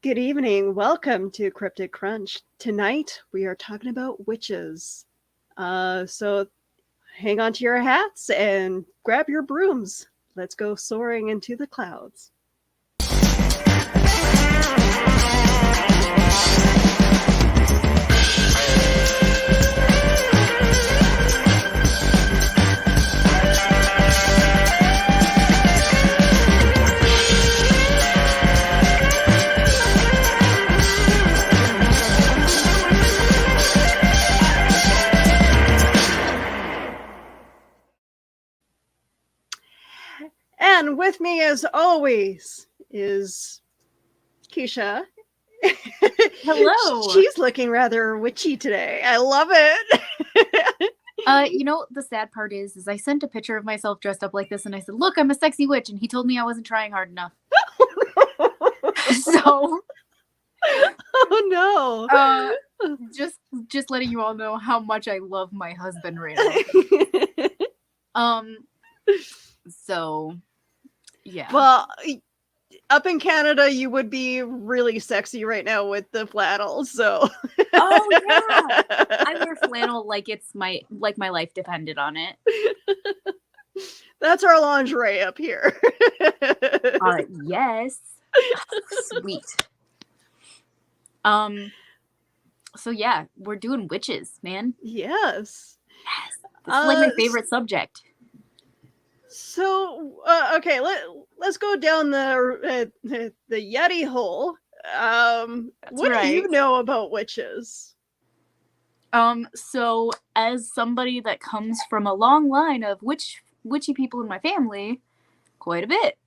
Good evening. Welcome to Cryptic Crunch. Tonight we are talking about witches. So hang on to your hats and grab your brooms. Let's go soaring into the clouds. And with me, as always, is Keisha. Hello. She's looking rather witchy today. I love it. The sad part is I sent a picture of myself dressed up like this and I said, "Look, I'm a sexy witch," and he told me I wasn't trying hard enough. So, Oh no. Just letting you all know how much I love my husband right now. So yeah. Well, up in Canada, you would be really sexy right now with the flannel. So. Oh yeah, I wear flannel like it's my life depended on it. That's our lingerie up here. Yes. Sweet. So yeah, we're doing witches, man. Yes. Yes. This is like my favorite subject. So, okay, let's go down the Yeti Hole. What do you know about witches? So as somebody that comes from a long line of witchy people in my family, quite a bit.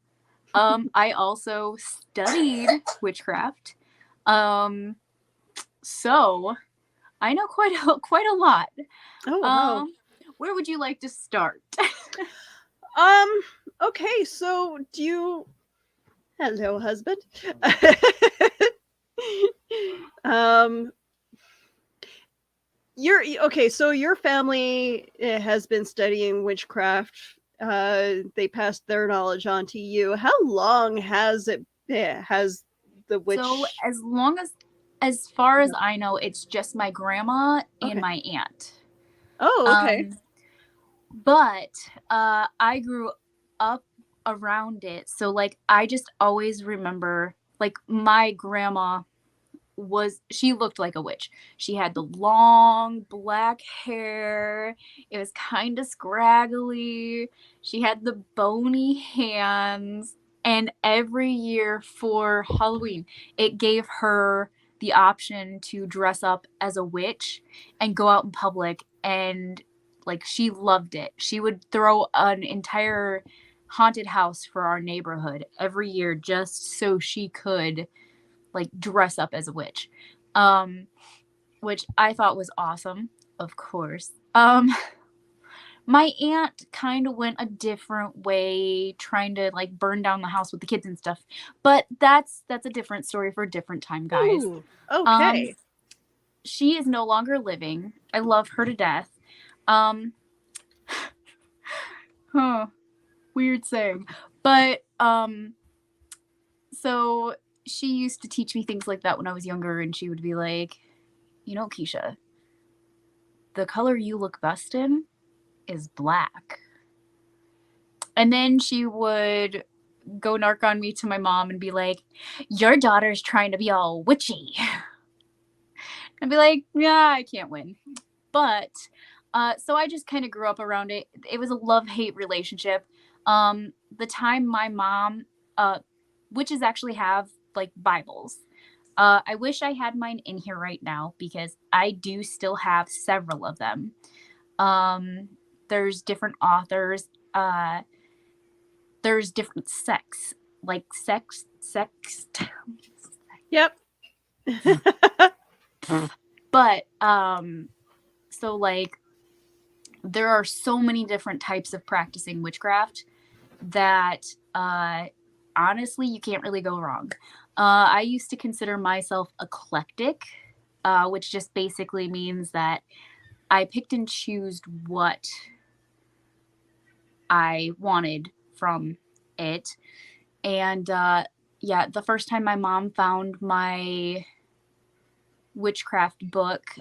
I also studied witchcraft. So I know quite a lot. Oh wow. Where would you like to start? Okay, so do you hello, husband. So your family has been studying witchcraft. They passed their knowledge on to you. How long has the witch? So as far as I know, it's just my grandma and my aunt. Oh, okay. But I grew up around it, so like I just always remember, like, my grandma she looked like a witch. She had the long black hair. It was kind of scraggly. She had the bony hands. And every year for Halloween, it gave her the option to dress up as a witch and go out in public. And like, she loved it. She would throw an entire haunted house for our neighborhood every year just so she could like dress up as a witch, which I thought was awesome, of course. My aunt kind of went a different way, trying to like burn down the house with the kids and stuff, but that's a different story for a different time, guys. Ooh, okay. She is no longer living. I love her to death. Weird saying, but so she used to teach me things like that when I was younger, and she would be like, Keisha, the color you look best in is black. And then she would go narc on me to my mom and be like, your daughter's trying to be all witchy. I'd be like, yeah, I can't win. But so I just kind of grew up around it. It was a love-hate relationship. The time my mom, witches actually have like Bibles. I wish I had mine in here right now because I do still have several of them. There's different authors. There's different sects, like sex. Yep. But so like there are so many different types of practicing witchcraft that honestly you can't really go wrong. I used to consider myself eclectic, which just basically means that I picked and chose what I wanted from it. And yeah, the first time my mom found my witchcraft book,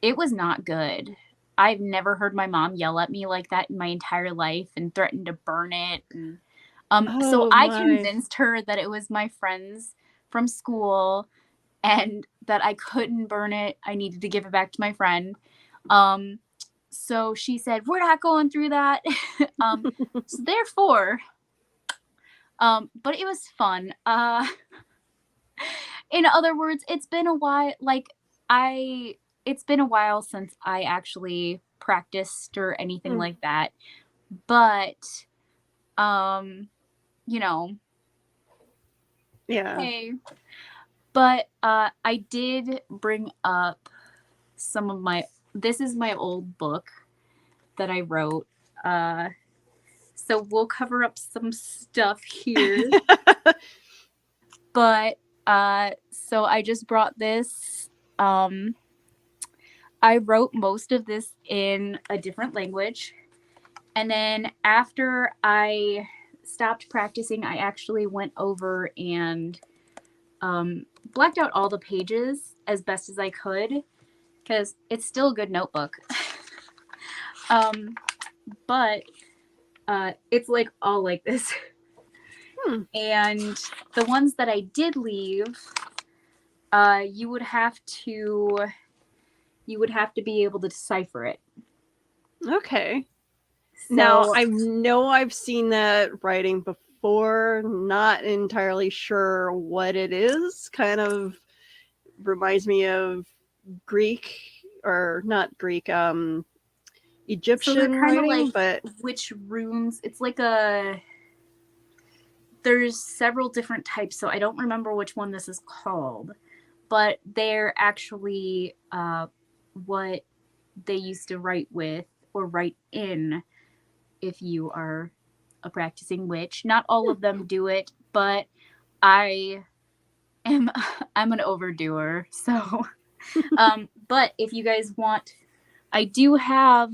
it was not good. I've never heard my mom yell at me like that in my entire life and threaten to burn it. And so Oh I my. convinced her that it was my friends from school and that I couldn't burn it. I needed to give it back to my friend. So she said, "We're not going through that." So therefore, but it was fun. In other words, it's been a while. It's been a while since I actually practiced or anything Mm, like that. But, um, you know, yeah. hey. But I did bring up some of my. This is my old book that I wrote. So we'll cover up some stuff here. But so I just brought this. I wrote most of this in a different language. And then after I stopped practicing, I actually went over and blacked out all the pages as best as I could because it's still a good notebook. um, but it's like all like this. Hmm. And the ones that I did leave, you would have to be able to decipher it. Okay. Now, So I know I've seen that writing before, not entirely sure what it is. Kind of reminds me of Greek, or not Greek, they're Egyptian kind of writing, like but witch runes. It's like a there's several different types, so I don't remember which one this is called, but they're actually what they used to write with or write in if you are a practicing witch. Not all of them do it, but I am I'm an overdoer. So but if you guys want, I do have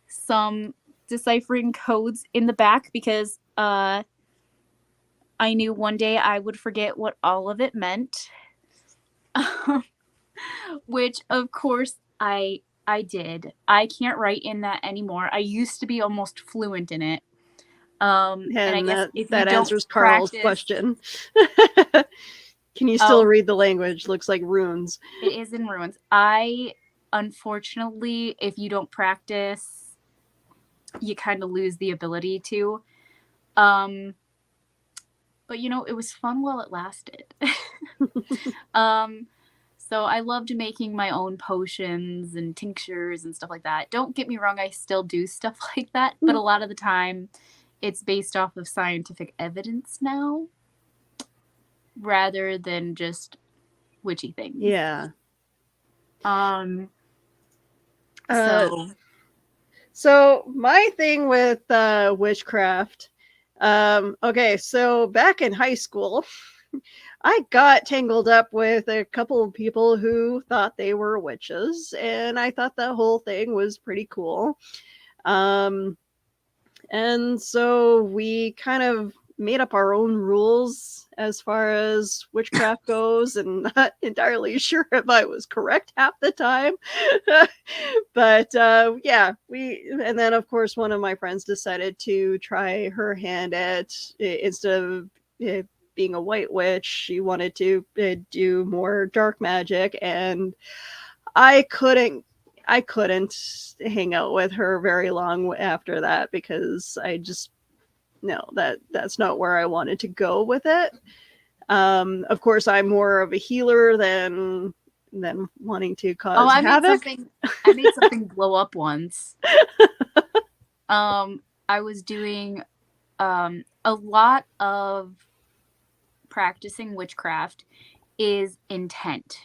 some deciphering codes in the back because I knew one day I would forget what all of it meant. Which of course I did. I can't write in that anymore. I used to be almost fluent in it. And I and guess that if you that don't answers Carl's practice, question. Can you still oh, read the language? Looks like runes. it is in ruins. I unfortunately, if you don't practice, you kind of lose the ability to. Um, but it was fun while it lasted. um, so I loved making my own potions and tinctures and stuff like that. Don't get me wrong, I still do stuff like that, but a lot of the time it's based off of scientific evidence now rather than just witchy things. Yeah. Um Uh, so so my thing with witchcraft, okay, so back in high school, I got tangled up with a couple of people who thought they were witches, and I thought the whole thing was pretty cool. Um, and so we kind of made up our own rules as far as witchcraft goes, and not entirely sure if I was correct half the time. But yeah, and then of course one of my friends decided to try her hand at, instead of uh, being a white witch, she wanted to do more dark magic, and I couldn't I couldn't hang out with her very long after that, because I just, no, that's not where I wanted to go with it. Of course, I'm more of a healer than wanting to cause havoc. I made something blow up once. I was doing a lot of practicing witchcraft is intent.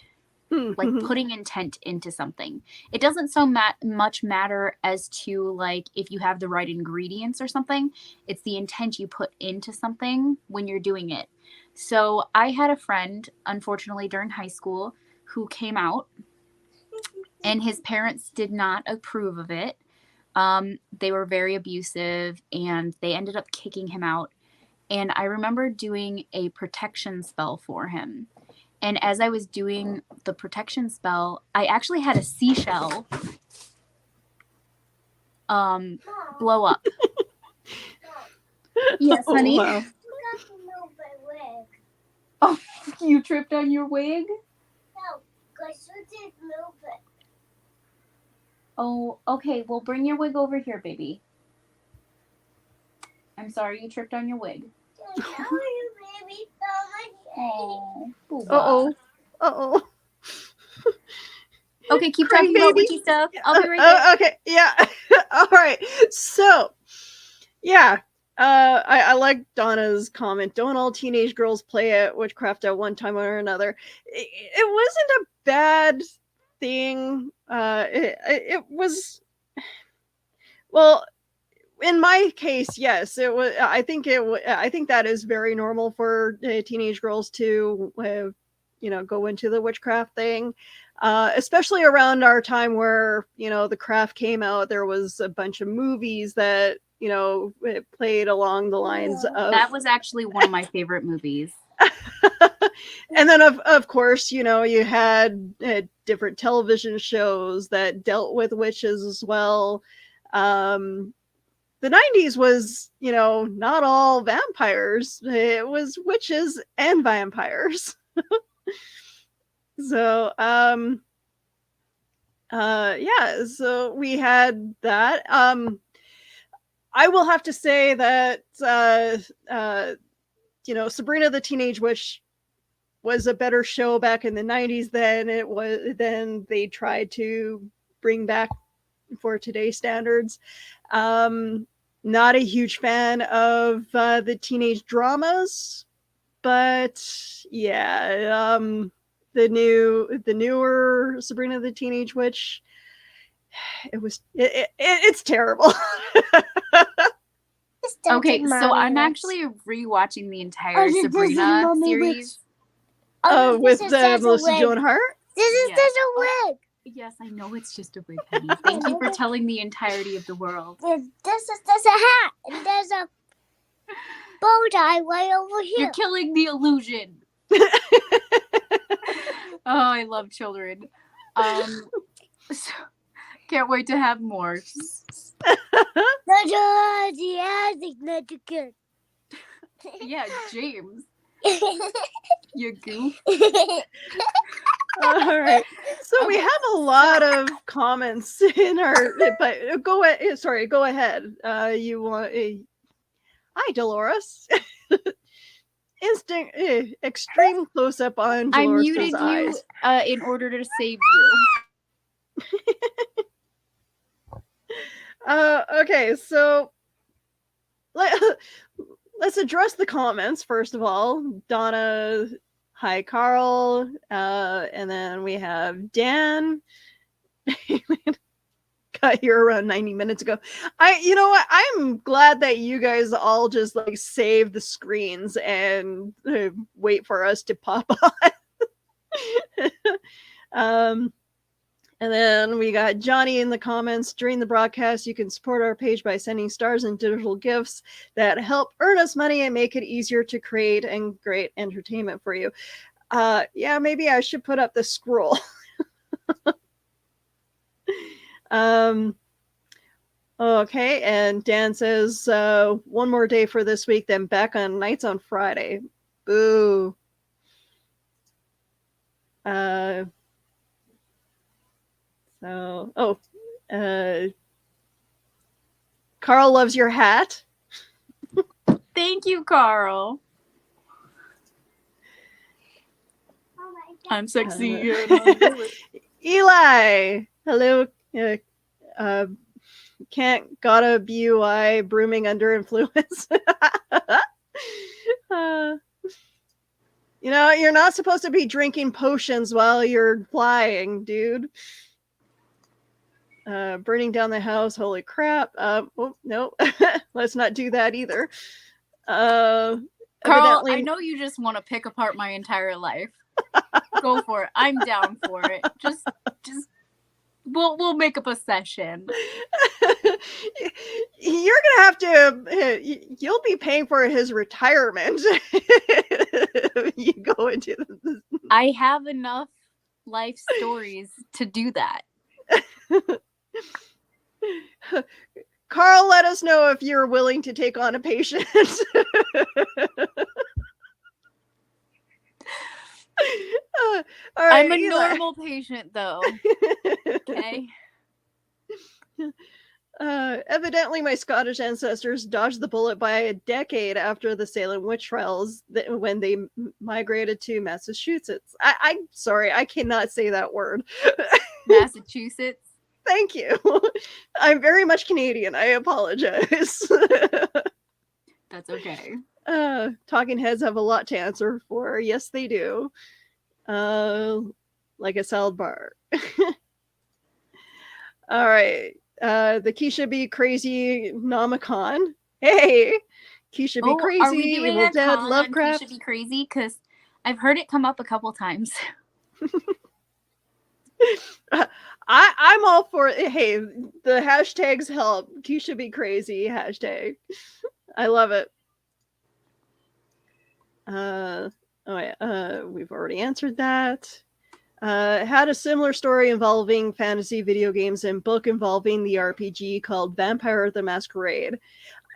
Like putting intent into something. It doesn't so much matter as to like if you have the right ingredients or something. It's the intent you put into something when you're doing it. So I had a friend, unfortunately, during high school who came out, and his parents did not approve of it. They were very abusive, and they ended up kicking him out. and I remember doing a protection spell for him. And as I was doing the protection spell, I actually had a seashell blow up. Yes, honey. Oh, wow. Oh, you tripped on your wig? No, because you did move it. Oh, okay. Well, bring your wig over here, baby. I'm sorry you tripped on your wig. Now you baby Oh, Uh-oh. Uh-oh. Okay, keep Crying talking about baby. witchy stuff. I'll be right there. Okay, yeah. All right. So, yeah. I like Donna's comment. Don't all teenage girls play at witchcraft at one time or another? It wasn't a bad thing. It was, well, in my case, yes, it was. I think I think that is very normal for teenage girls to, go into the witchcraft thing. Especially around our time where the craft came out, there was a bunch of movies that it played along the lines of That was actually one of my favorite movies. and then of course you had different television shows that dealt with witches as well. The 90s was not all vampires, it was witches and vampires. So yeah, so we had that. I will have to say that Sabrina the Teenage Witch was a better show back in the 90s than they tried to bring back for today's standards. Not a huge fan of the teenage dramas, but yeah, the newer Sabrina the Teenage Witch, it's terrible. Okay, so I'm actually rewatching the entire Sabrina series. With Melissa Joan Hart. This is Yes. just a wig. Yes, I know it's just a wig, honey. Thank you for telling the entirety of the world. There's a hat. And there's a bow tie right over here. You're killing the illusion. Oh, I love children. So, can't wait to have more. Yeah, James. You goof. All right. So we have a lot of comments in our, but go ahead. Sorry, go ahead. You want a hi, Dolores. Instant, extreme close up on I Dolores' muted eyes. you in order to save you. Okay, so let's address the comments first of all. Donna, hi Carl, and then we have Dan. Got here around 90 minutes ago. You know what? I'm glad that you guys all just like save the screens and wait for us to pop on. And then we got Johnny in the comments. During the broadcast, you can support our page by sending stars and digital gifts that help earn us money and make it easier to create and great entertainment for you. Yeah, maybe I should put up the scroll. Okay, and Dan says, one more day for this week, then back on nights on Friday. Boo. Carl loves your hat. Thank you, Carl. I'm sexy. Eli, hello. Can't gotta BUI brooming under influence. You're not supposed to be drinking potions while you're flying, dude. Burning down the house, holy crap. Oh, no, let's not do that either. Carl, Evidently... I know you just want to pick apart my entire life. Go for it. I'm down for it. Just We'll make up a session. You're gonna have to. You'll be paying for his retirement. You go into this. I have enough life stories to do that. Carl, let us know if you're willing to take on a patient. All right, I'm a Eli. normal patient, though. Okay. Evidently, my Scottish ancestors dodged the bullet by a decade after the Salem Witch Trials when they migrated to Massachusetts. I'm sorry, I cannot say that word. Massachusetts. Thank you. I'm very much Canadian. I apologize. That's okay. Talking heads have a lot to answer for. Yes, they do. Like a salad bar. All right. The Keisha Be Crazy Nomicon. Hey, Keisha Be Crazy, are we doing Evil a Dead, con Lovecraft. on Keisha Be Crazy? Because I've heard it come up a couple times. I'm all for it. Hey, the hashtags help. Keisha Be Crazy hashtag. I love it. Oh yeah, we've already answered that. Had a similar story involving fantasy video games and book involving the RPG called Vampire the Masquerade.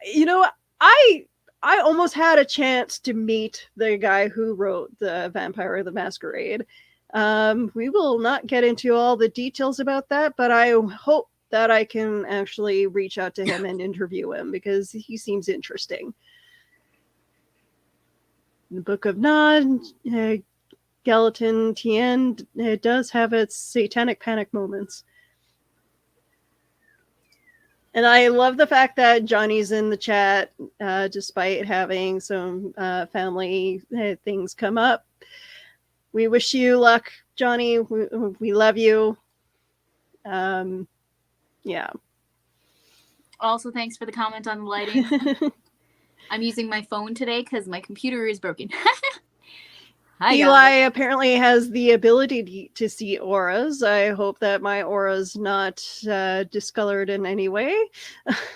You know, I almost had a chance to meet the guy who wrote the Vampire the Masquerade. We will not get into all the details about that, but I hope that I can actually reach out to him and interview him because he seems interesting. The Book of Nod, Gallatin Tien, it does have its satanic panic moments. And I love the fact that Johnny's in the chat, despite having some family things come up. We wish you luck, Johnny. We love you. Yeah. Also, thanks for the comment on the lighting. I'm using my phone today because my computer is broken. Hi, Eli guys. apparently has the ability to see auras. I hope that my aura's not discolored in any way.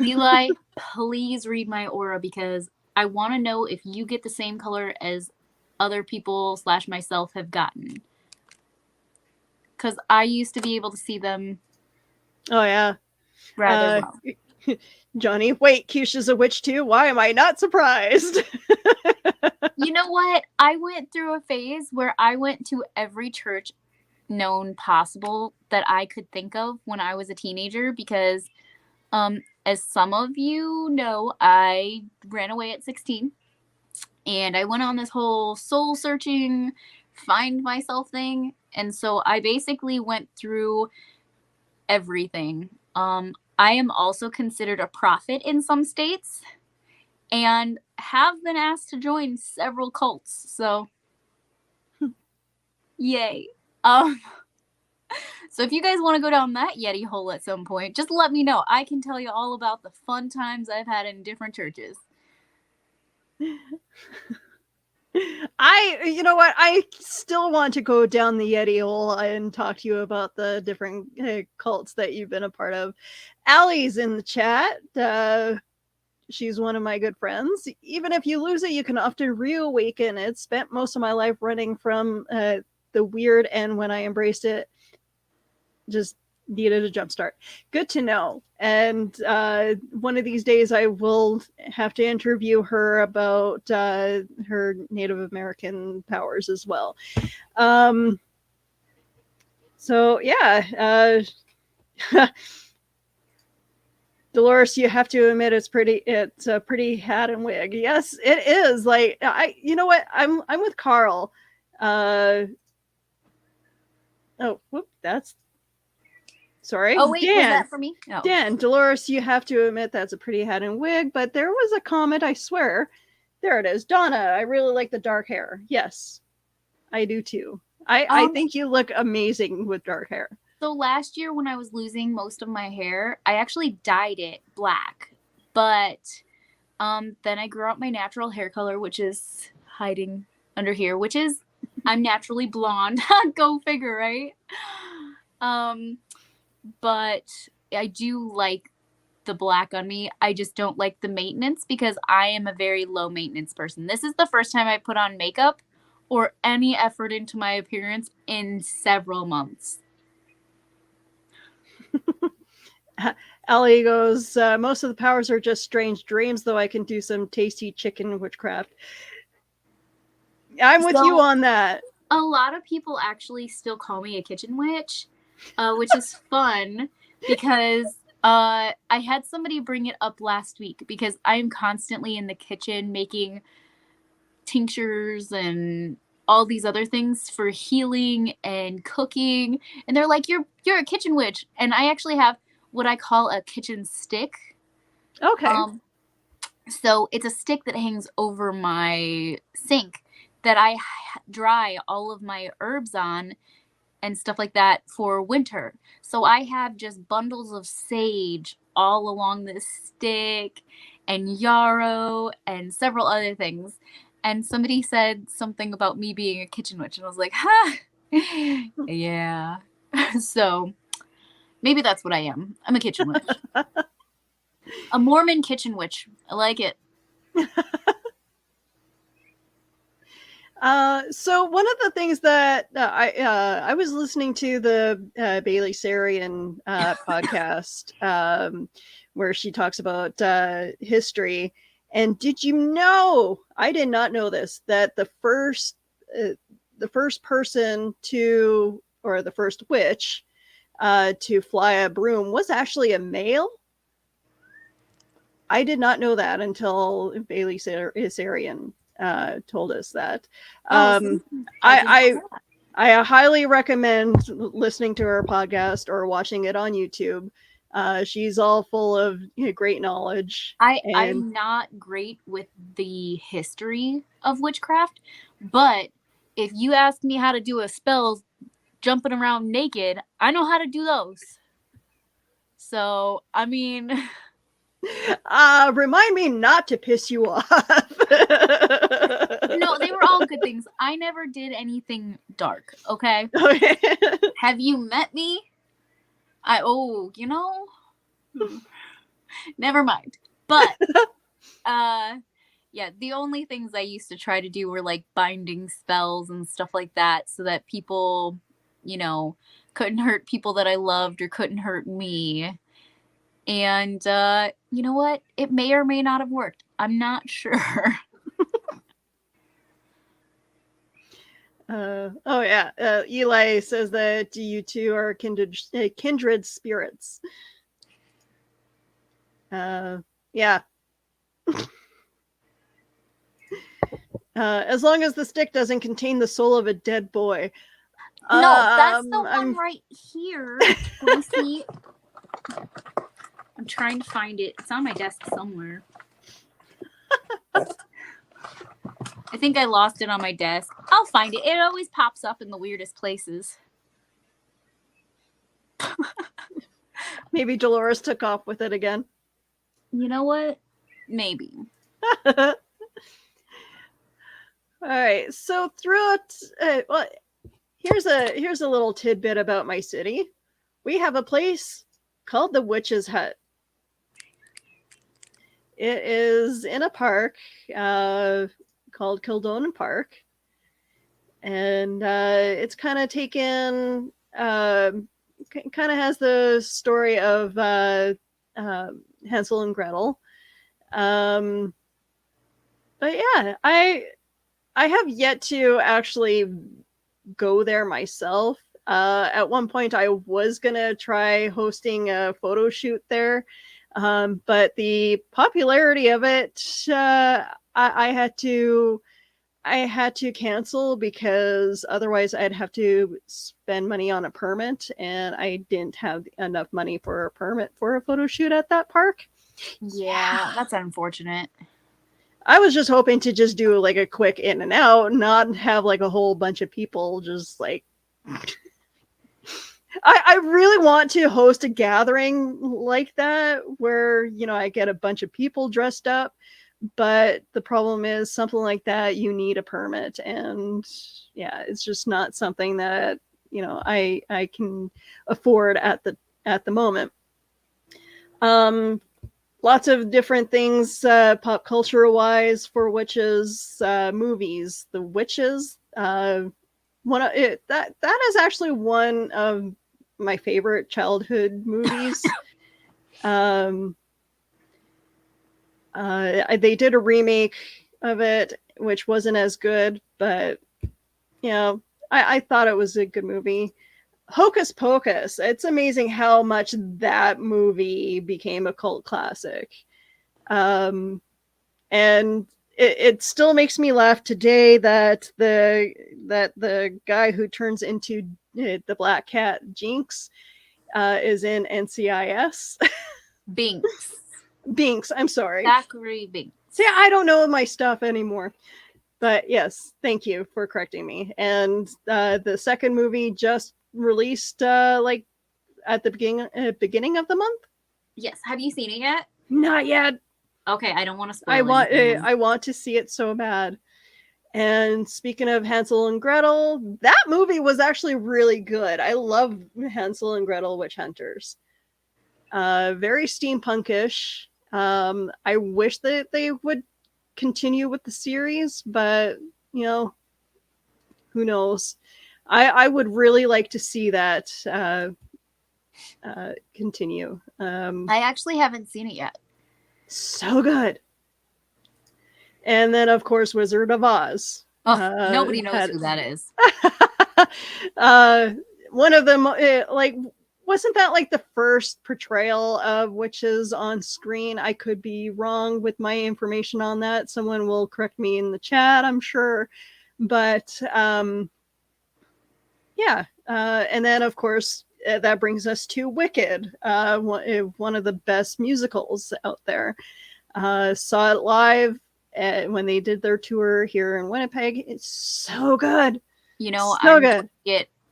Eli, please read my aura because I want to know if you get the same color as other people / myself have gotten. Because I used to be able to see them. Oh, yeah. Rather well. Johnny, wait, Keisha's a witch too? Why am I not surprised? You know what? I went through a phase where I went to every church known possible that I could think of when I was a teenager because, as some of you know, I ran away at 16 and I went on this whole soul searching, find myself thing. And so I basically went through everything. I am also considered a prophet in some states and have been asked to join several cults. So, yay. So if you guys want to go down that Yeti hole at some point, just let me know. I can tell you all about the fun times I've had in different churches. You know what? I still want to go down the Yeti hole and talk to you about the different cults that you've been a part of. Allie's in the chat. She's one of my good friends. Even if you lose it, you can often reawaken it. Spent most of my life running from the weird, and when I embraced it, just needed a jumpstart. Good to know. And one of these days I will have to interview her about her Native American powers as well. So yeah, Dolores, you have to admit it's a pretty hat and wig. Yes, it is. Like you know what? I'm with Carl. Oh, whoop, that's sorry. Oh, wait, Dan. was that for me? No. Dan, Dolores, you have to admit that's a pretty hat and wig, but there was a comment, I swear. There it is. Donna, I really like the dark hair. Yes, I do too. I think you look amazing with dark hair. So last year when I was losing most of my hair, I actually dyed it black. But then I grew out my natural hair color, which is hiding under here, which is I'm naturally blonde. Go figure, right? but I do like the black on me. I just don't like the maintenance because I am a very low maintenance person. This is the first time I put on makeup or any effort into my appearance in several months. Ellie goes, most of the powers are just strange dreams, though I can do some tasty chicken witchcraft. I'm with you on that. A lot of people actually still call me a kitchen witch, which is fun because I had somebody bring it up last week because I'm constantly in the kitchen making tinctures and all these other things for healing and cooking, and they're like, you're a kitchen witch. And I actually have what I call a kitchen stick. Okay. So it's a stick that hangs over my sink that I dry all of my herbs on and stuff like that for winter. So I have just bundles of sage all along this stick and yarrow and several other things. And somebody said something about me being a kitchen witch, and I was like, huh, yeah. So maybe that's what I am. I'm a kitchen witch. A Mormon kitchen witch. I like it. So one of the things that I was listening to the Bailey Sarian podcast where she talks about history, and did you know? I did not know this, that the first person to, or the first witch to fly a broom was actually a male. I did not know that until Bailey Sarian told us that. I highly recommend listening to her podcast or watching it on YouTube. She's all full of great knowledge. I'm not great with the history of witchcraft, but if you ask me how to do a spell jumping around naked, I know how to do those. So, I mean... remind me not to piss you off. No, they were all good things. I never did anything dark, okay? Have you met me? Never mind. But yeah, the only things I used to try to do were like binding spells and stuff like that so that people, couldn't hurt people that I loved or couldn't hurt me. And you know what? It may or may not have worked. I'm not sure. Eli says that you two are kindred spirits. Yeah. As long as the stick doesn't contain the soul of a dead boy. No, that's the one right here. Let me see. I'm trying to find it. It's on my desk somewhere. I think I lost it on my desk. I'll find it. It always pops up in the weirdest places. Maybe Dolores took off with it again. You know what? Maybe. All right. So throughout, here's a little tidbit about my city. We have a place called the Witch's Hut. It is in a park called Kildonan Park, and it's kind of taken, kind of has the story of Hansel and Gretel. But yeah, I have yet to actually go there myself. At one point, I was gonna try hosting a photo shoot there. But the popularity of it, I had to cancel because otherwise I'd have to spend money on a permit, and I didn't have enough money for a permit for a photo shoot at that park. Yeah, that's unfortunate. I was just hoping to just do like a quick in and out, not have like a whole bunch of people just like... I really want to host a gathering like that where, I get a bunch of people dressed up, but the problem is something like that, you need a permit, and yeah, it's just not something that, I can afford at at the moment. Lots of different things, pop culture wise, for witches. Movies, The Witches. One of it that is actually one of my favorite childhood movies. They did a remake of it, which wasn't as good, but I thought it was a good movie. Hocus Pocus. It's amazing how much that movie became a cult classic. And it still makes me laugh today that the guy who turns into the black cat Jinx is in NCIS. Binks. Binks, I'm sorry. Zachary Binks. See, I don't know my stuff anymore. But yes, thank you for correcting me. And the second movie just released like at the beginning of the month. Yes. Have you seen it yet? Not yet. Okay, I don't want to spoil I want to see it so bad. And speaking of Hansel and Gretel, that movie was actually really good. I love Hansel and Gretel Witch Hunters. Very steampunkish. I wish that they would continue with the series, but who knows? I would really like to see that continue. I actually haven't seen it yet. So good. And then, of course, Wizard of Oz. Oh, nobody knows who that is. One of them, wasn't that like the first portrayal of witches on screen? I could be wrong with my information on that. Someone will correct me in the chat, I'm sure. But yeah. And then, of course, that brings us to Wicked, one of the best musicals out there. Saw it live when they did their tour here in Winnipeg. It's so good. So I'm good.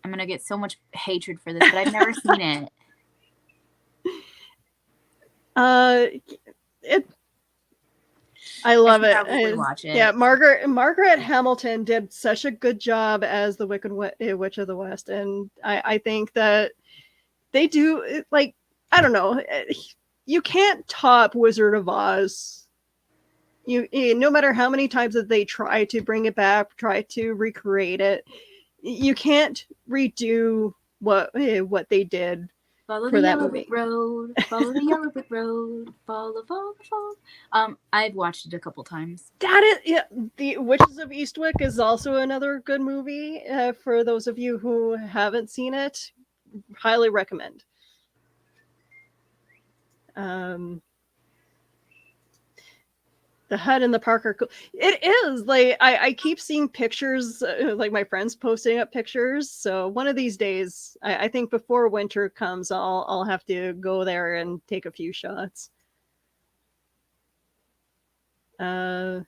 I'm gonna get so much hatred for this, but I've never seen it. I love it. Watch it. Yeah, Margaret Hamilton did such a good job as the Wicked Witch of the West, and I think that they do, like, I don't know, you can't top Wizard of Oz. You no matter how many times that they try to bring it back, try to recreate it, you can't redo what they did. Follow for the that yellow movie. brick road. Follow the yellow brick road. Follow. I've watched it a couple times. The Witches of Eastwick is also another good movie. For those of you who haven't seen it, highly recommend. The Hut and the Park are cool. It is like I keep seeing pictures, like my friends posting up pictures. So one of these days, I think before winter comes, I'll have to go there and take a few shots. Everything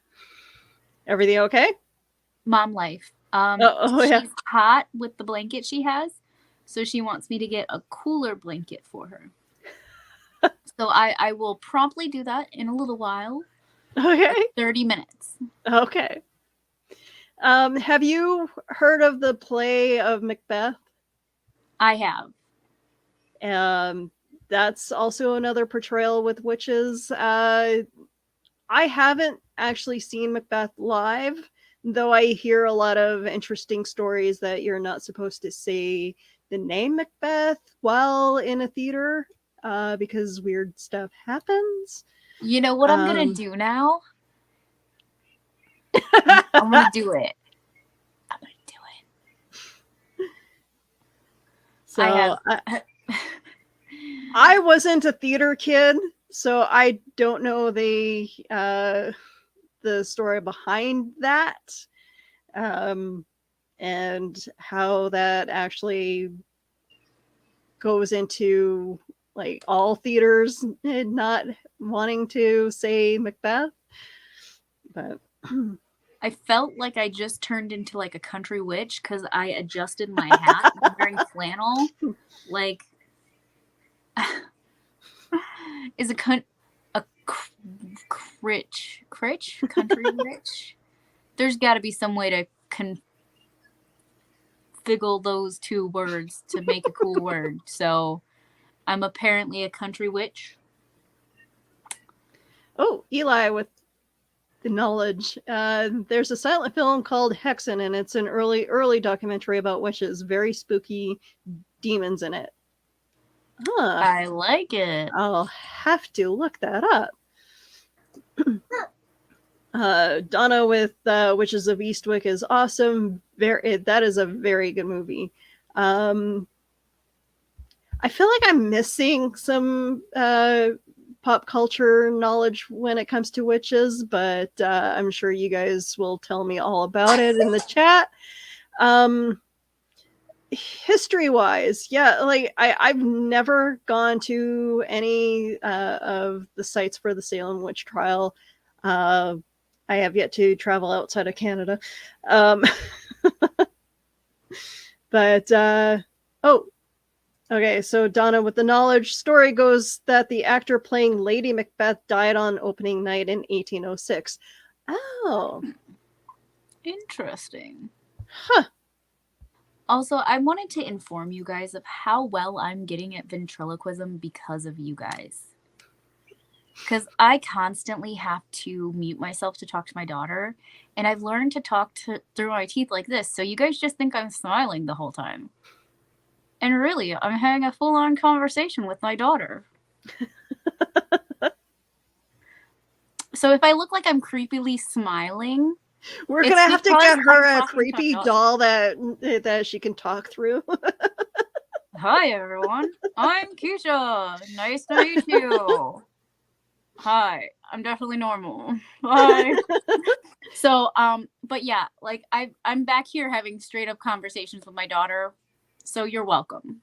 okay? Mom life. Yeah. She's hot with the blanket she has, so she wants me to get a cooler blanket for her. So I will promptly do that in a little while. Okay. 30 minutes. Okay. Have you heard of the play of Macbeth? I have. That's also another portrayal with witches. I haven't actually seen Macbeth live, though I hear a lot of interesting stories that you're not supposed to say the name Macbeth while in a theater, because weird stuff happens. You know what I'm going to do now? I'm going to do it. So I wasn't a theater kid, so I don't know the story behind that, and how that actually goes into like all theaters not wanting to say Macbeth. But I felt like I just turned into like a country witch because I adjusted my hat. I'm wearing flannel. Like, is a country rich? There's got to be some way to configgle those two words to make a cool word. So I'm apparently a country witch. Oh, Eli with the knowledge. There's a silent film called Hexen, and it's an early documentary about witches. Very spooky demons in it. Huh. I like it. I'll have to look that up. Donna with Witches of Eastwick is awesome. That is a very good movie. I feel like I'm missing some pop culture knowledge when it comes to witches, but I'm sure you guys will tell me all about it in the chat. History wise, yeah, like I've never gone to any of the sites for the Salem Witch Trial. I have yet to travel outside of Canada. But oh, okay, so Donna with the knowledge. Story goes that the actor playing Lady Macbeth died on opening night in 1806. Oh. Interesting. Huh. Also, I wanted to inform you guys of how well I'm getting at ventriloquism because of you guys. Because I constantly have to mute myself to talk to my daughter, and I've learned to talk through my teeth like this, so you guys just think I'm smiling the whole time. And really, I'm having a full-on conversation with my daughter. So if I look like I'm creepily smiling, we're it's gonna have to because get her I'm a talking to my creepy daughter. doll that she can talk through. Hi, everyone. I'm Keisha. Nice to meet you. Hi, I'm definitely normal. Hi. So, but yeah, like I'm back here having straight up conversations with my daughter. So you're welcome.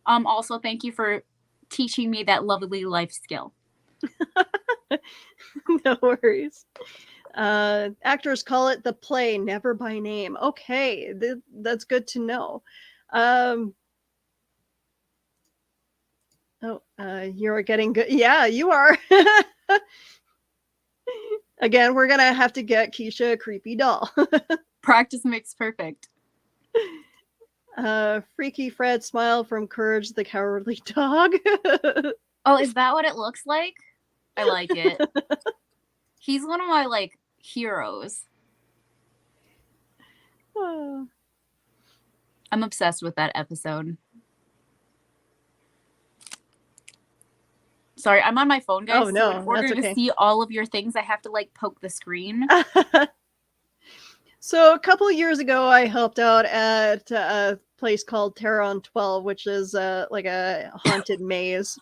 Also thank you for teaching me that lovely life skill. No worries. Actors call it the play, never by name. Okay, that's good to know. You're getting good. Yeah, you are. Again, we're gonna have to get Keisha a creepy doll. Practice makes perfect. Freaky Fred Smile from Courage the Cowardly Dog. Oh, is that what it looks like? I like it. He's one of my like heroes. I'm obsessed with that episode. Sorry, I'm on my phone, guys. Oh, no, so in order that's okay. to see all of your things, I have to like poke the screen. So a couple of years ago, I helped out at a place called Terror on 12, which is like a haunted maze.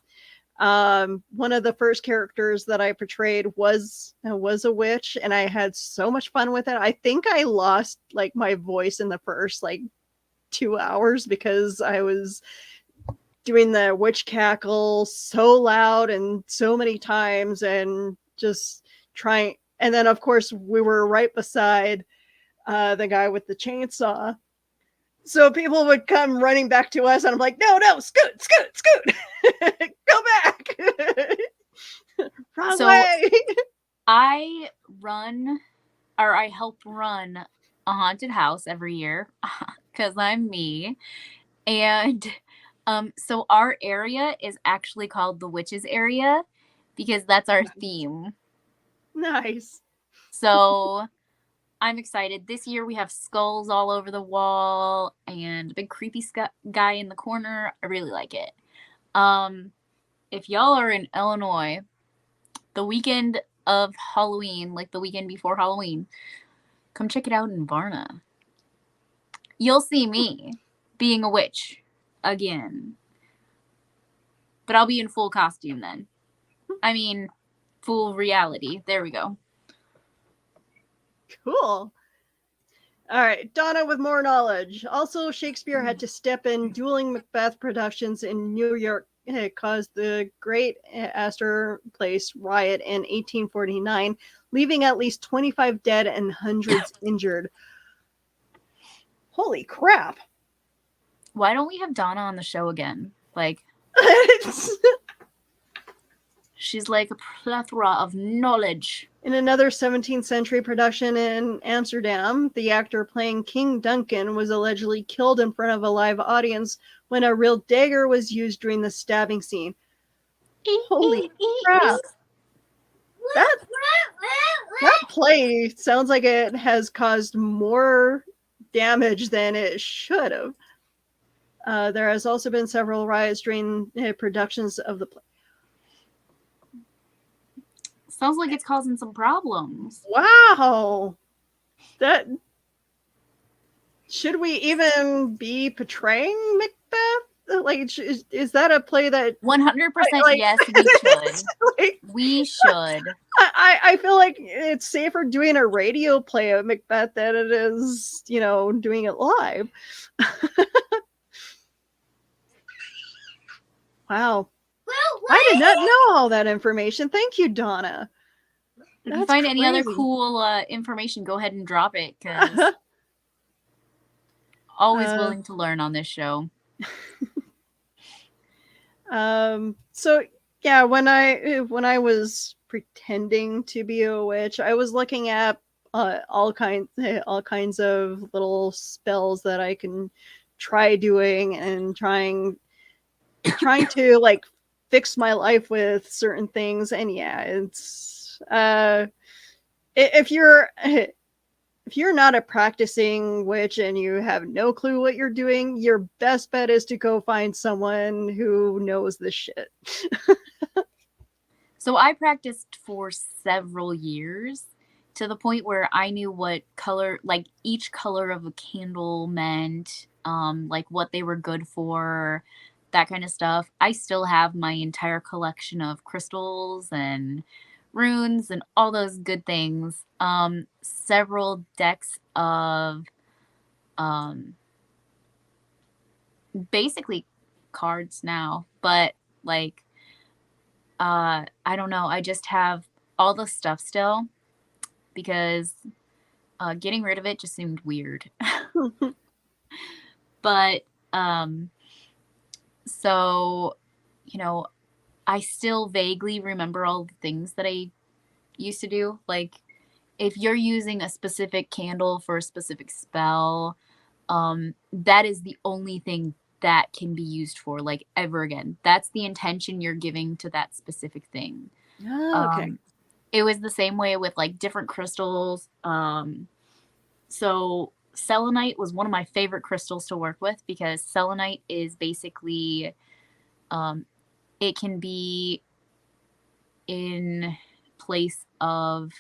One of the first characters that I portrayed was a witch, and I had so much fun with it. I think I lost like my voice in the first like 2 hours because I was doing the witch cackle so loud and so many times and just trying. And then of course we were right beside the guy with the chainsaw. So people would come running back to us, and I'm like, no, scoot, go back. Wrong way. I help run a haunted house every year because I'm me. And so our area is actually called the Witches area because that's our theme. Nice. So I'm excited. This year we have skulls all over the wall and a big creepy guy in the corner. I really like it. If y'all are in Illinois, the weekend of Halloween, like the weekend before Halloween, come check it out in Varna. You'll see me being a witch again. But I'll be in full costume then. I mean, full reality. There we go. Cool. All right, Donna with more knowledge. Also, Shakespeare had to step in. Dueling Macbeth productions in New York caused the Great Astor Place riot in 1849, leaving at least 25 dead and hundreds injured. Holy crap. Why don't we have Donna on the show again? Like, She's like a plethora of knowledge. In another 17th century production in Amsterdam, the actor playing King Duncan was allegedly killed in front of a live audience when a real dagger was used during the stabbing scene. Holy crap. That play sounds like it has caused more damage than it should have. There has also been several riots during productions of the play. Sounds like it's causing some problems. Wow. That should we even be portraying Macbeth? Like, is that a play that 100% like, yes, we should. like, We should. I feel like it's safer doing a radio play of Macbeth than it is, doing it live. Wow. I did not know all that information. Thank you, Donna. If you find any other cool information, go ahead and drop it, because always willing to learn on this show. So yeah, when I was pretending to be a witch, I was looking at all kinds of little spells that I can try doing and trying to like fix my life with certain things. And yeah, it's if you're not a practicing witch and you have no clue what you're doing, your best bet is to go find someone who knows this shit. So I practiced for several years, to the point where I knew what color, like each color of a candle meant, like what they were good for, that kind of stuff. I still have my entire collection of crystals and runes and all those good things. Several decks of basically cards now, but like I don't know, I just have all the stuff still, because getting rid of it just seemed weird. But so, I still vaguely remember all the things that I used to do. Like, if you're using a specific candle for a specific spell, that is the only thing that can be used for, like, ever again. That's the intention you're giving to that specific thing. Oh, okay. It was the same way with like different crystals. So selenite was one of my favorite crystals to work with, because selenite is basically it can be in place of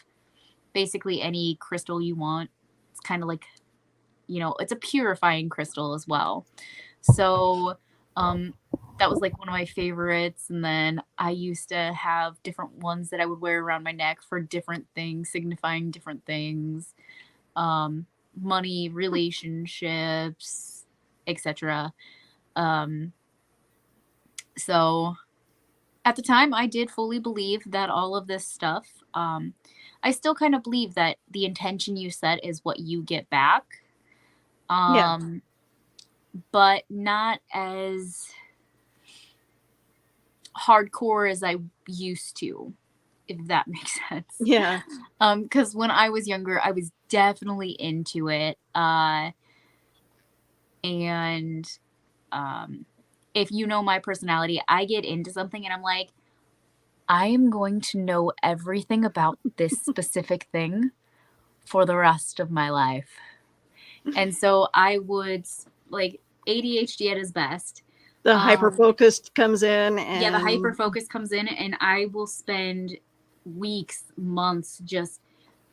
basically any crystal you want. It's kind of like, it's a purifying crystal as well. So that was like one of my favorites. And then I used to have different ones that I would wear around my neck for different things, signifying different things, money, relationships, etc. So at the time, I did fully believe that all of this stuff, I still kind of believe that the intention you set is what you get back. Yeah. But not as hardcore as I used to, if that makes sense. Yeah. Because when I was younger, I was definitely into it. And if you know my personality, I get into something and I'm like, I am going to know everything about this specific thing for the rest of my life. And so I would, like, ADHD at its best. The hyper-focus comes in. And... Yeah, the hyper-focus comes in, and I will spend weeks, months just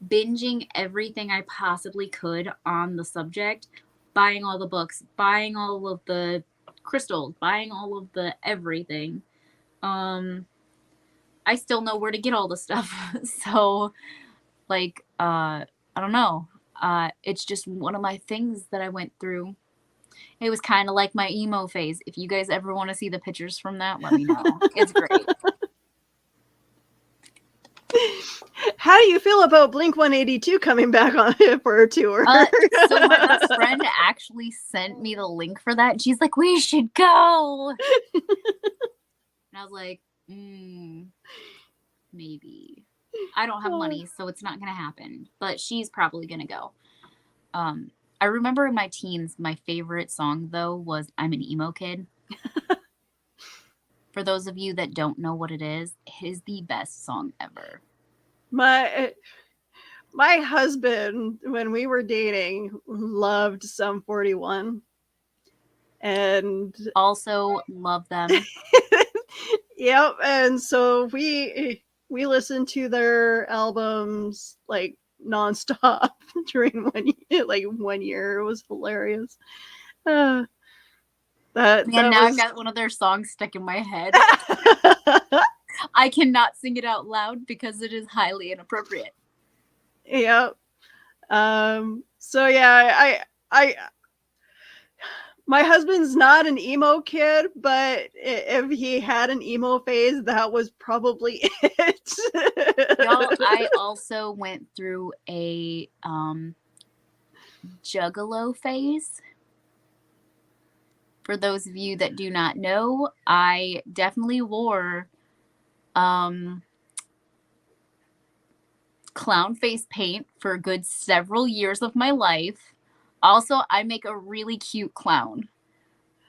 binging everything I possibly could on the subject, buying all the books, buying all of the crystals, buying all of the everything. I still know where to get all the stuff. So, like, I don't know. It's just one of my things that I went through. It was kind of like my emo phase. If you guys ever want to see the pictures from that, let me know. It's great. How do you feel about Blink-182 coming back on for a tour? So my best friend actually sent me the link for that. And she's like, we should go. And I was like, maybe. I don't have money, so it's not going to happen. But she's probably going to go. I remember in my teens, my favorite song, though, was I'm an Emo Kid. For those of you that don't know what it is the best song ever. My husband, when we were dating, loved Sum 41. And also love them. Yep, and so we listened to their albums like nonstop during 1 year. It was hilarious. Now I've got one of their songs stuck in my head. I cannot sing it out loud because it is highly inappropriate. Yep. So yeah, I my husband's not an emo kid, but if he had an emo phase, that was probably it. Y'all, I also went through a juggalo phase. For those of you that do not know, I definitely wore clown face paint for a good several years of my life. Also, I make a really cute clown.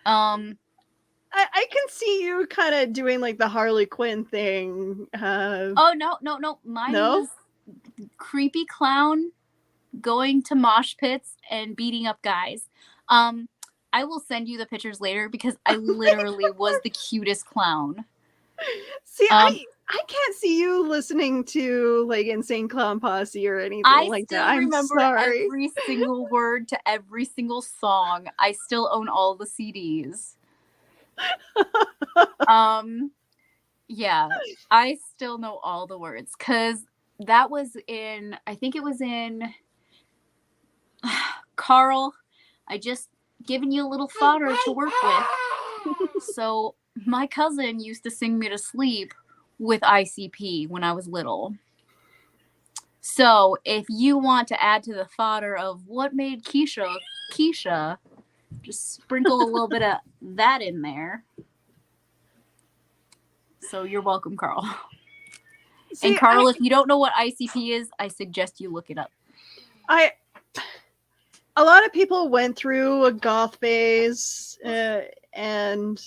I can see you kind of doing like the Harley Quinn thing. Oh, no. Mine was creepy clown going to mosh pits and beating up guys. I will send you the pictures later because I literally was the cutest clown. See, I can't see you listening to like Insane Clown Posse or anything like that. I still remember every single word to every single song. I still own all the CDs. Yeah, I still know all the words because that was in, I think it was in Carl. I just given you a little fodder to work with. So my cousin used to sing me to sleep with ICP when I was little. So if you want to add to the fodder of what made Keisha, just sprinkle a little bit of that in there. So you're welcome, Carl. See, and Carl, if you don't know what ICP is, I suggest you look it up. A lot of people went through a goth phase, and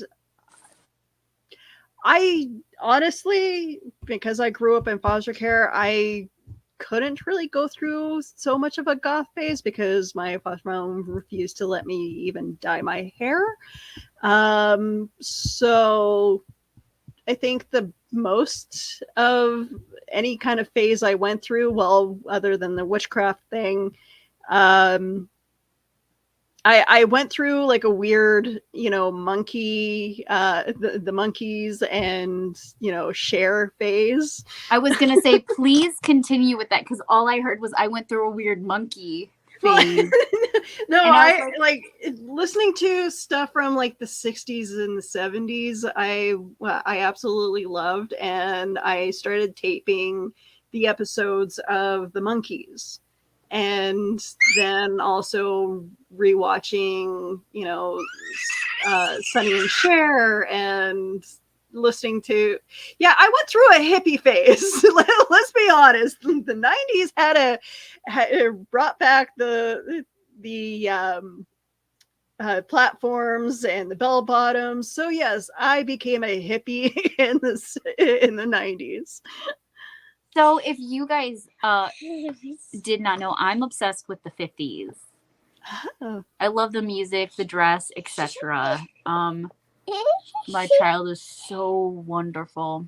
I honestly, because I grew up in foster care, I couldn't really go through so much of a goth phase because my foster mom refused to let me even dye my hair. So I think the most of any kind of phase I went through, well, other than the witchcraft thing, I went through like a weird, monkey, the monkeys and, Cher phase. I was going to say, please continue with that because all I heard was I went through a weird monkey phase. No, I like listening to stuff from like the 60s and the 70s. I absolutely loved, and I started taping the episodes of the Monkees, and then also rewatching, Sonny and Cher, and listening to, I went through a hippie phase. Let's be honest. The 90s had brought back the platforms and the bell bottoms. So yes, I became a hippie in the 90s. So if you guys did not know, I'm obsessed with the 50s. Oh. I love the music, the dress, etc. My child is so wonderful.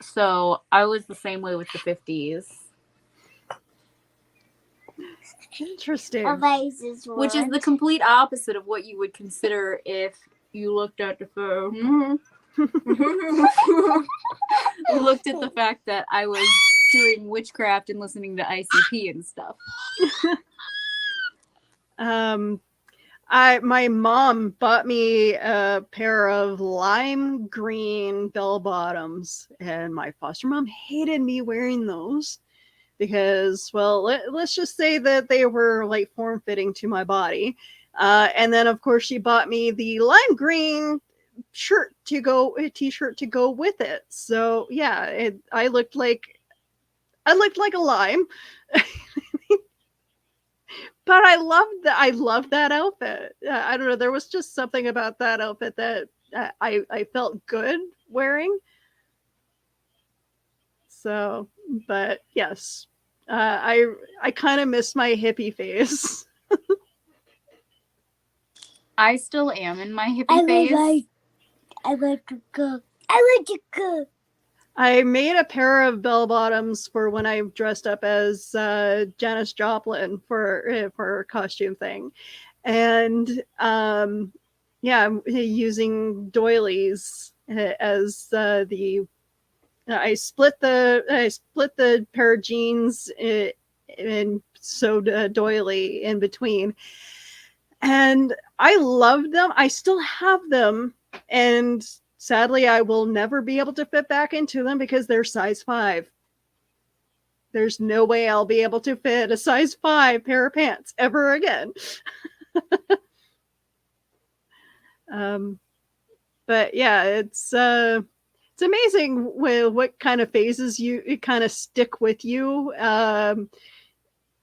So I was the same way with the 50s. Interesting. Which is the complete opposite of what you would consider if you looked at the phone. Looked at the fact that I was doing witchcraft and listening to ICP and stuff. My mom bought me a pair of lime green bell bottoms, and my foster mom hated me wearing those because, well, let's just say that they were like form-fitting to my body. And then, of course, she bought me the lime green t-shirt to go with it. So yeah, I looked like a lime. But I loved that outfit. I don't know, there was just something about that outfit that I felt good wearing. So, but yes, I kind of miss my hippie phase. I still am in my I hippie phase. want to go. I want to go. I made a pair of bell bottoms for when I dressed up as Janis Joplin for a costume thing, and yeah, I'm using doilies as the I split the pair of jeans and sewed a doily in between, and I loved them. I still have them, and sadly, I will never be able to fit back into them because they're size 5. There's no way I'll be able to fit a size 5 pair of pants ever again. um, but yeah, it's amazing what kind of phases it kind of stick with you. And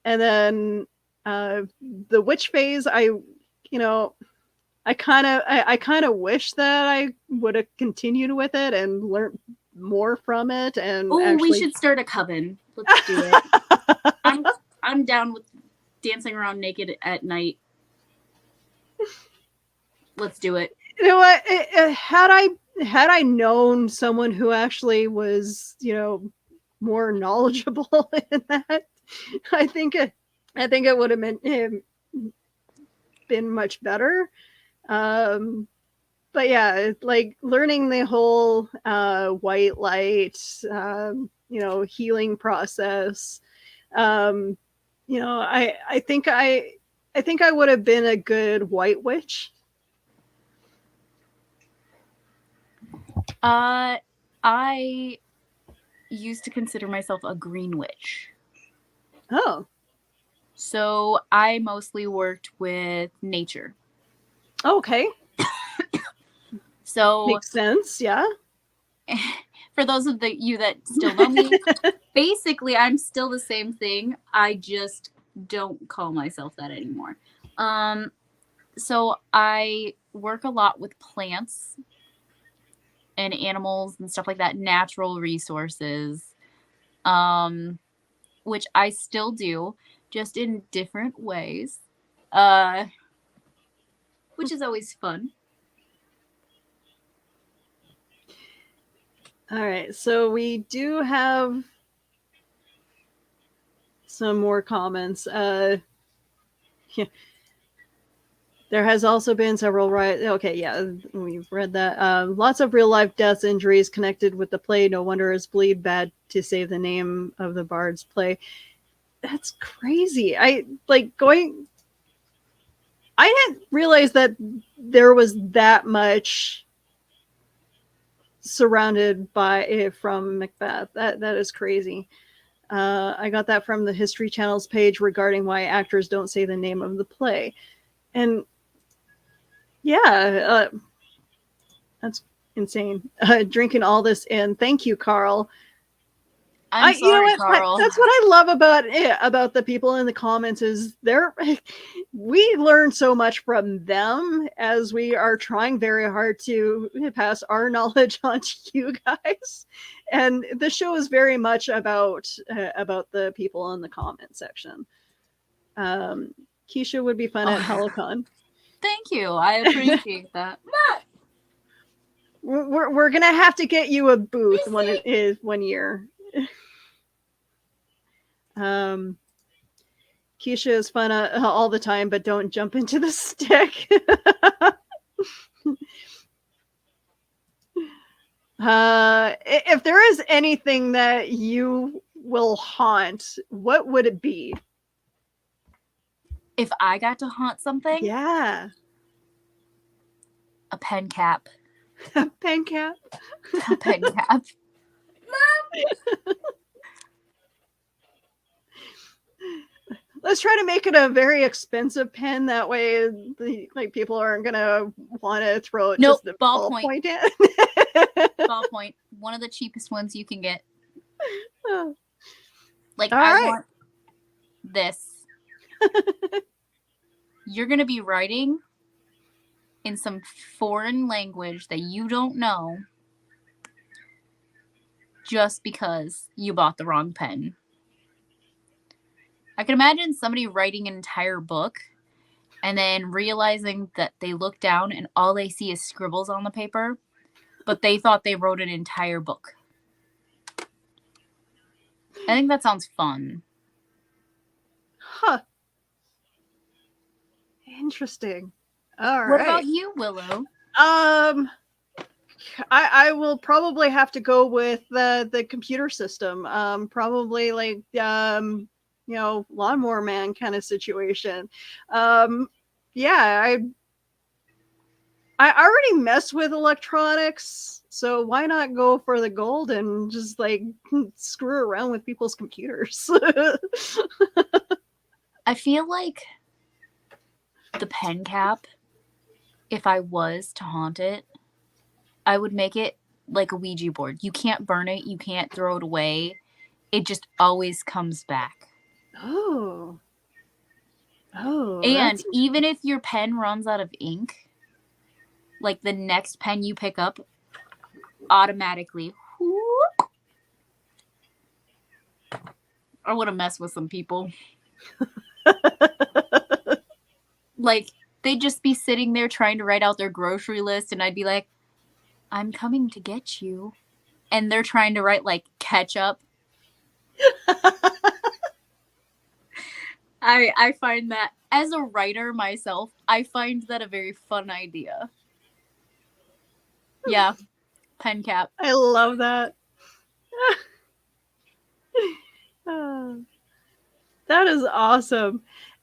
then the witch phase, I kind of wish that I would have continued with it and learned more from it. And Oh, we should start a coven. Let's do it. I'm down with dancing around naked at night. Let's do it. You know what? Had I known someone who actually was, more knowledgeable in that, I think it would have been much better. But yeah, like learning the whole white light, healing process. I think I would have been a good white witch. I used to consider myself a green witch. Oh. So I mostly worked with nature. Okay. So makes sense, yeah. For those of you that still know me, basically I'm still the same thing. I just don't call myself that anymore. So I work a lot with plants and animals and stuff like that, natural resources, which I still do, just in different ways, which is always fun. All right, so we do have some more comments. Yeah. There has also been several riots. Okay, yeah, we've read that. Lots of real life deaths, injuries connected with the play. No wonder it's bleed bad to save the name of the Bard's play. That's crazy. I didn't realize that there was that much surrounded by from Macbeth. That is crazy. I got that from the History Channel's page regarding why actors don't say the name of the play, and yeah, that's insane. Drinking all this in. Thank you, Carl. I'm sorry, you know what? Carl. That's what I love about the people in the comments is we learn so much from them as we are trying very hard to pass our knowledge on to you guys. And the show is very much about the people in the comment section. Keisha would be fun at HoloCon. Thank you. I appreciate that. We're gonna have to get you a booth one year. Keisha is fun all the time, but don't jump into the stick. If there is anything that you will haunt, what would it be? If I got to haunt something? Yeah. A pen cap. A pen cap? A pen cap. Mom! let's try to make it a very expensive pen. That way, people aren't gonna want to throw it Nope, just the ballpoint. in. Ballpoint, one of the cheapest ones you can get. Like, All I right. want this. You're gonna be writing in some foreign language that you don't know just because you bought the wrong pen. I can imagine somebody writing an entire book and then realizing that they look down and all they see is scribbles on the paper, but they thought they wrote an entire book. I think that sounds fun. Huh. Interesting. All right. What about you, Willow? I will probably have to go with the computer system. Probably like lawnmower man kind of situation. Yeah, I already mess with electronics, so why not go for the gold and just like screw around with people's computers? I feel like the pen cap, if I was to haunt it, I would make it like a Ouija board. You can't burn it, you can't throw it away. It just always comes back. Oh. And even if your pen runs out of ink, like the next pen you pick up automatically, whoop, I want to mess with some people. Like, they'd just be sitting there trying to write out their grocery list, and I'd be like, I'm coming to get you. And they're trying to write, like, ketchup. I find that, as a writer myself, I find that a very fun idea. Yeah, pen cap. I love that. That is awesome.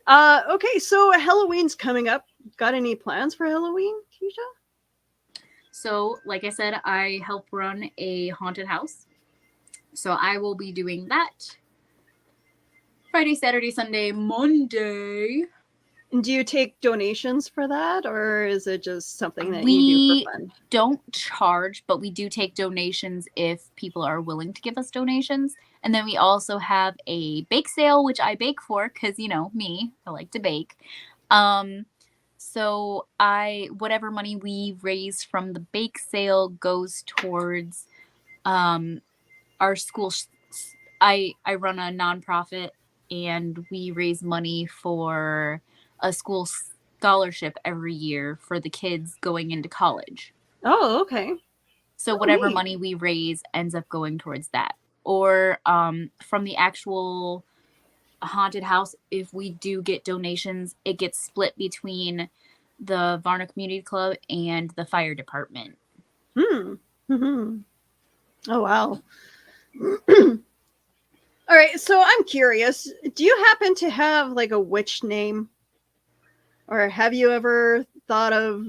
Okay, so Halloween's coming up. Got any plans for Halloween, Keisha? So, like I said, I help run a haunted house. So I will be doing that Friday, Saturday, Sunday, Monday. And do you take donations for that, or is it just something that you do for fun? We don't charge, but we do take donations if people are willing to give us donations. And then we also have a bake sale, which I bake for because, me, I like to bake. So whatever money we raise from the bake sale goes towards our school. I run a nonprofit, and we raise money for a school scholarship every year for the kids going into college. Oh, okay. So whatever money we raise ends up going towards that. Or from the actual haunted house, if we do get donations, it gets split between the Varna Community Club and the fire department. Mm-hmm. Oh, wow. All right, so I'm curious. Do you happen to have like a witch name? Or have you ever thought of,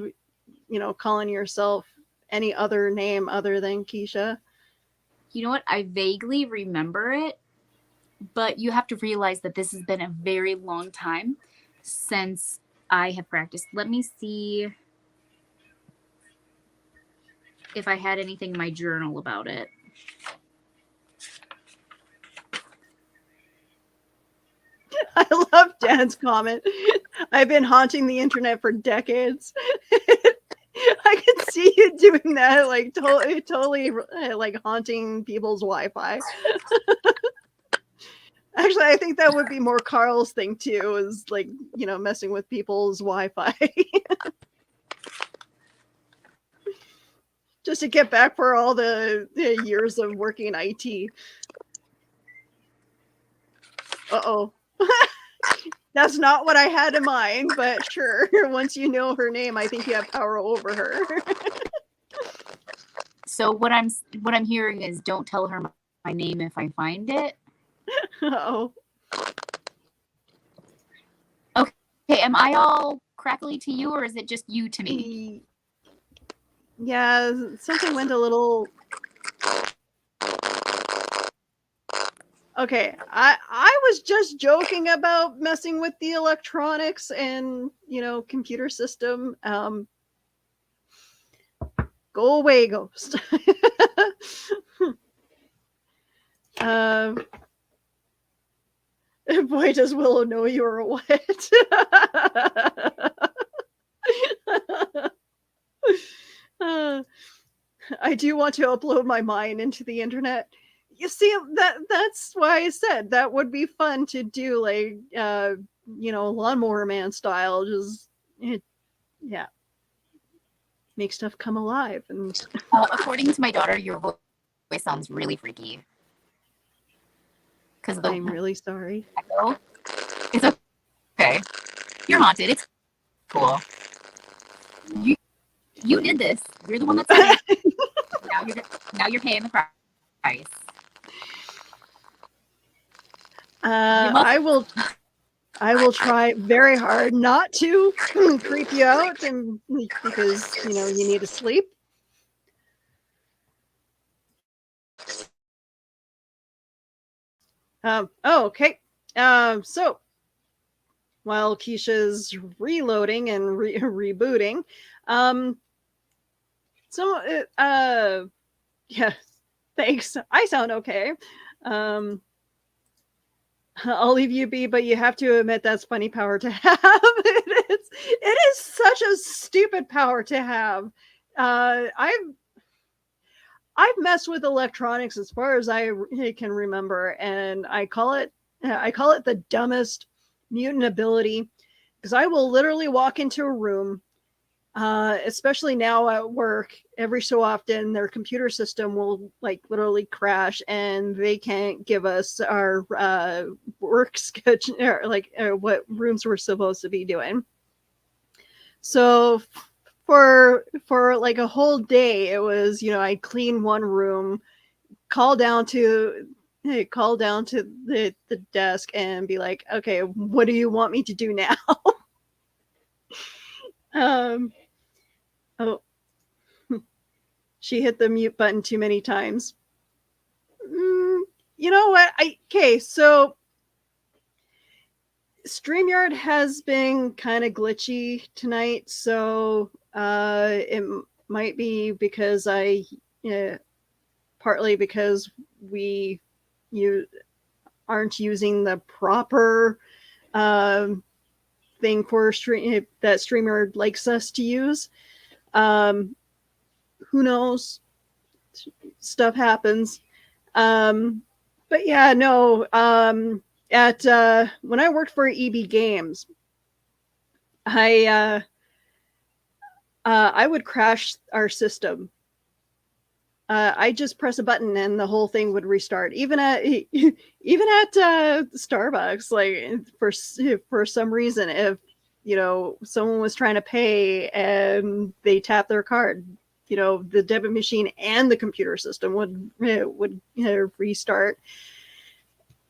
calling yourself any other name other than Keisha? You know what? I vaguely remember it, but you have to realize that this has been a very long time since I have practiced. Let me see if I had anything in my journal about it. I love Dan's comment. I've been haunting the internet for decades. I can see you doing that, like totally like haunting people's Wi-Fi. Actually, I think that would be more Carl's thing too, is like, messing with people's Wi-Fi. Just to get back for all the years of working in IT. Uh-oh. That's not what I had in mind, but sure. Once you know her name, I think you have power over her. So what I'm hearing is, don't tell her my name if I find it. Oh. Okay, am I all crackly to you, or is it just you to me? Yeah, something went a little... Okay, I was just joking about messing with the electronics and computer system. Go away, ghost. um, boy, does Willow know you're a what? I do want to upload my mind into the internet. You see, that's why I said that would be fun to do, like Lawnmower Man style. Just yeah, make stuff come alive. And according to my daughter, your voice sounds really freaky. Because I'm really sorry. echo. It's okay. You're haunted. It's cool. You did this. You're the one that said it. now you're paying the price. I will try very hard not to creep you out, and because you need to sleep. Okay. So while Keisha's reloading and rebooting, yeah, thanks. I sound okay. I'll leave you be, but you have to admit that's funny power to have. It is such a stupid power to have. I've messed with electronics as far as I can remember, and I call it the dumbest mutant ability, because I will literally walk into a room, especially now at work. Every so often, their computer system will literally crash, and they can't give us our work schedule, or what rooms we're supposed to be doing. So for a whole day, it was I'd clean one room, call down to the desk, and be like, okay, what do you want me to do now? Oh, she hit the mute button too many times. You know what? So StreamYard has been kind of glitchy tonight, so it might be because partly because you aren't using the proper thing for that StreamYard likes us to use. Who knows? Stuff happens. But yeah, no. At when I worked for EB Games, I would crash our system. I just press a button and the whole thing would restart. Even at Starbucks, for some reason, if someone was trying to pay and they tap their card, the debit machine and the computer system would restart.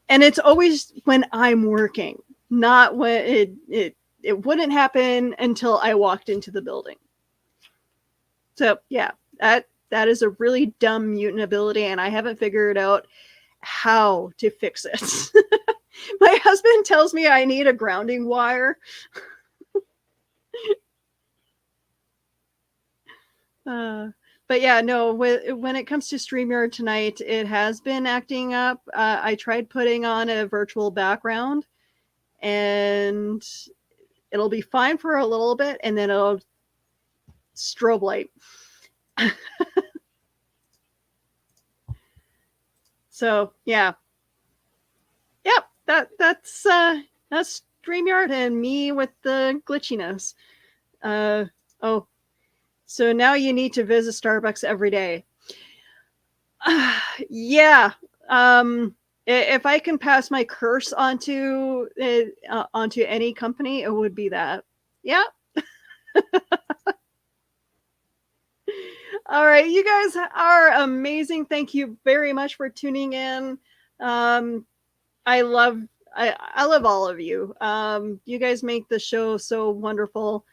And it's always when I'm working, not when it wouldn't happen until I walked into the building. So yeah, that is a really dumb mutant ability, and I haven't figured out how to fix it. My husband tells me I need a grounding wire. But yeah, no, when it comes to StreamYard tonight, it has been acting up. I tried putting on a virtual background, and it'll be fine for a little bit, and then it'll strobe light. So yeah. Yep, that's StreamYard and me with the glitchiness. Oh. So now you need to visit Starbucks every day. Yeah. If I can pass my curse onto any company, it would be that. Yeah. All right, you guys are amazing. Thank you very much for tuning in. I love all of you. You guys make the show so wonderful.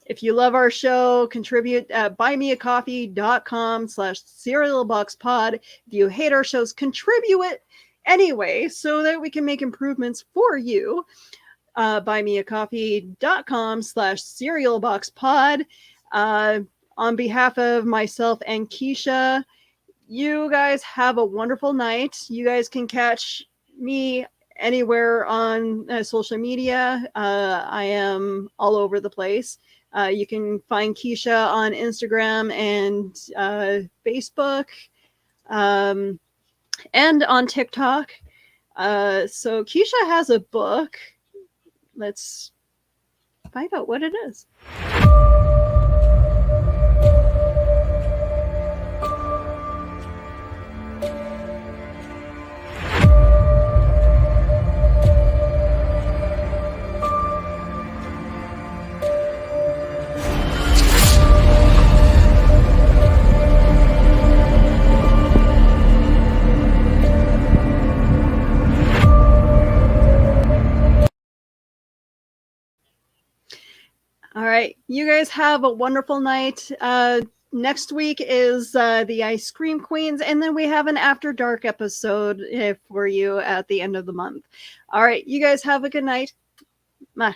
If you love our show, contribute at buymeacoffee.com/cerealboxpod. If you hate our shows, contribute it anyway so that we can make improvements for you. Buymeacoffee.com/cerealboxpod. On behalf of myself and Keisha, you guys have a wonderful night. You guys can catch me anywhere on social media. I am all over the place. You can find Keisha on Instagram and Facebook, and on TikTok. So Keisha has a book. Let's find out what it is. All right. You guys have a wonderful night. Next week is the Ice Cream Queens, and then we have an After Dark episode for you at the end of the month. All right. You guys have a good night. Bye.